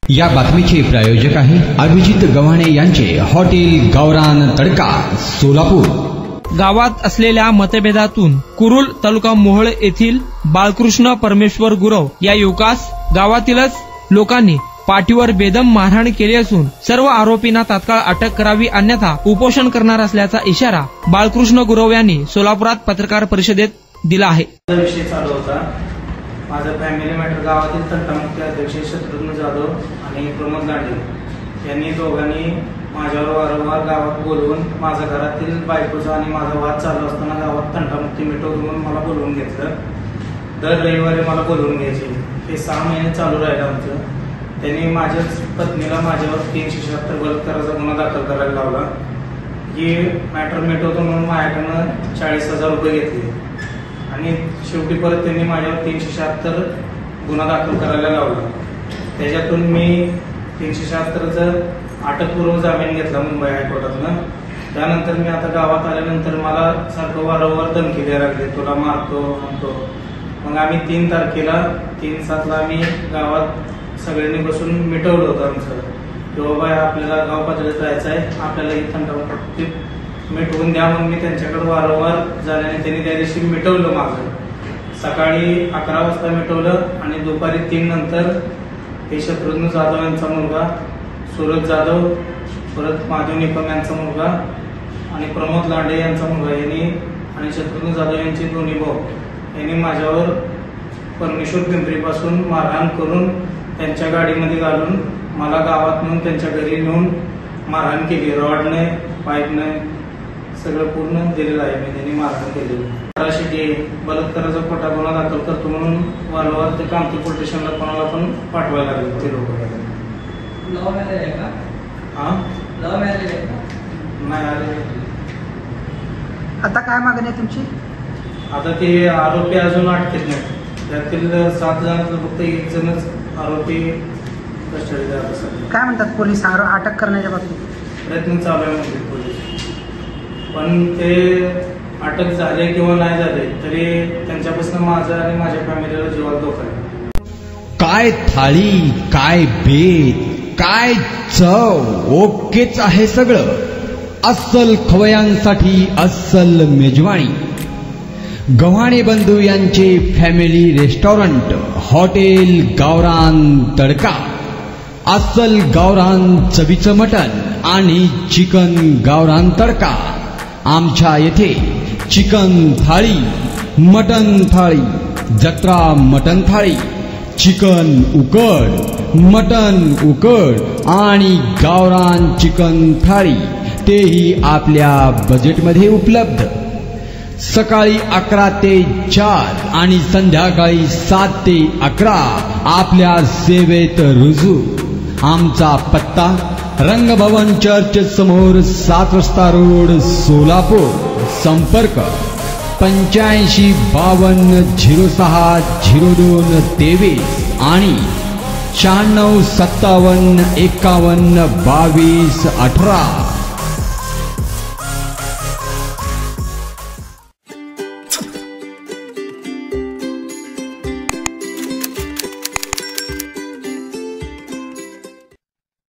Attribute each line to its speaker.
Speaker 1: या बातमीचे प्रायोजक आहे अभिजित गव्हाणे यांचे हॉटेल गावरान तडका सोलापूर।
Speaker 2: गावात असलेल्या मतभेदातून कुरुल तालुका मोहोळ येथील बाळकृष्ण परमेश्वर गुरव या युवकास गावातीलच लोकांनी पाठीवर बेदम मारहाण केली असून सर्व आरोपींना तात्काळ अटक करावी अन्यथा उपोषण करणार असल्याचा इशारा बाळकृष्ण गुरव यांनी सोलापुरात पत्रकार परिषदेत दिला आहे।
Speaker 3: विषय चालू होता माझा फॅमिली मॅटर गावातील तंटामुक्ती अध्यक्ष शत्रुघ्न जाधव आणि प्रमोद लांडे यांनी दोघांनी माझ्यावर वारंवार गावात बोलवून माझ्या घरातील बायकोचा आणि माझा वाद चालू असताना गावात तंटामुक्ती मिटव म्हणून मला बोलवून घेतलं। दर रविवारी मला बोलवून घ्यायचे। हे 6 महिने चालू राहिलं आमचं। त्यांनी माझ्याच पत्नीला माझ्यावर 376 बलात्काराचा गुन्हा दाखल करायला लावला। ही मॅटर मिटवतो म्हणून माझ्याकडनं 40,000 रुपये घेतले आणि शेवटी परत त्यांनी माझ्यावर 376 गुन्हा दाखल करायला लावला। त्याच्यातून मी 376चा अटकपूर्व जामीन घेतला मुंबई हायकोर्टातनं। त्यानंतर मी आता गावात आल्यानंतर मला सारखं वारंवार धमकी द्यायला लागले, तुला मारतो म्हणतो। मग आम्ही 3 तारखेला 3/7 आम्ही गावात सगळ्यांनी बसून मिटवलं होतं आमचं की बाबा आपल्याला गाव पातळीत राहायचं आहे, आपल्याला ही तंटामुक्ती मिटवून द्या। मग मी त्यांच्याकडे वारंवार झाल्याने त्यांनी त्या दिवशी मिटवलं माझं। सकाळी 11 वाजता मिटवलं आणि दुपारी 3 नंतर हे शत्रुघ्न जाधव यांचा मुलगा सूरज जाधव, परत माधव निकम यांचा मुलगा आणि प्रमोद लांडे यांचा मुलगा यांनी आणि शत्रुघ्न जाधव यांचे दोन्ही भाऊ यांनी माझ्यावर परमेश्वर पिंपरीपासून मारहाण करून त्यांच्या गाडीमध्ये घालून मला गावात नेऊन त्यांच्या घरी नेऊन मारहाण केली। रॉडने पाईपने सगळं पूर्ण दिलेलं आहे मी। त्यांनी मारहाण केली। 1200 बलात्काराचा खोटा गुन्हा दाखल करतो म्हणून वारंवार ते कामती पोलीस स्टेशनला कोणाला पण पाठवायला लागले ते लोक।
Speaker 4: लव्ह मॅरेज आहे का?
Speaker 3: हा,
Speaker 4: लव्ह मॅरेज आहे का?
Speaker 3: नाही आले।
Speaker 4: आता काय मागणी आहे तुमची?
Speaker 3: आता ते आरोपी अजून अटकेत नाही। त्यातील 7 जणांचं फक्त 1 जणच आरोपी कस्टडीत आहे।
Speaker 4: काय म्हणतात पोलीस अटक करण्याच्या बाबतीत?
Speaker 3: प्रयत्न चालू आहे म्हणजे पोलीस, पण ते अटक झाले किंवा नाही झाले तरी त्यांच्यापासून माझं आणि माझ्या फॅमिलीला जीवाला धोका आहे।
Speaker 1: काय थाळी, काय बेत, काय चव, ओकेच आहे सगळं। अस्सल खवयांसाठी अस्सल मेजवानी। गव्हाणे बंधू यांचे फॅमिली रेस्टॉरंट हॉटेल गावरान तडका। अस्सल गावरान चवीचं मटण आणि चिकन गावरान तडका। आमच्या येथे चिकन थाळी, मटण थाळी, जत्रा मटण थाळी, चिकन उकड, मटण उकड आणि गावरान चिकन थाळी तेही आपल्या बजेटमध्ये उपलब्ध। सकाळी 11 ते 4 आणि संध्याकाळी 7 ते 11 आपल्या सेवेत रुजू। आमचा पत्ता रंगभवन चर्च समोर 7 रस्ता रोड सोलापूर। संपर्क 85 52 06 02 23 आणि 96 57 51 22 18।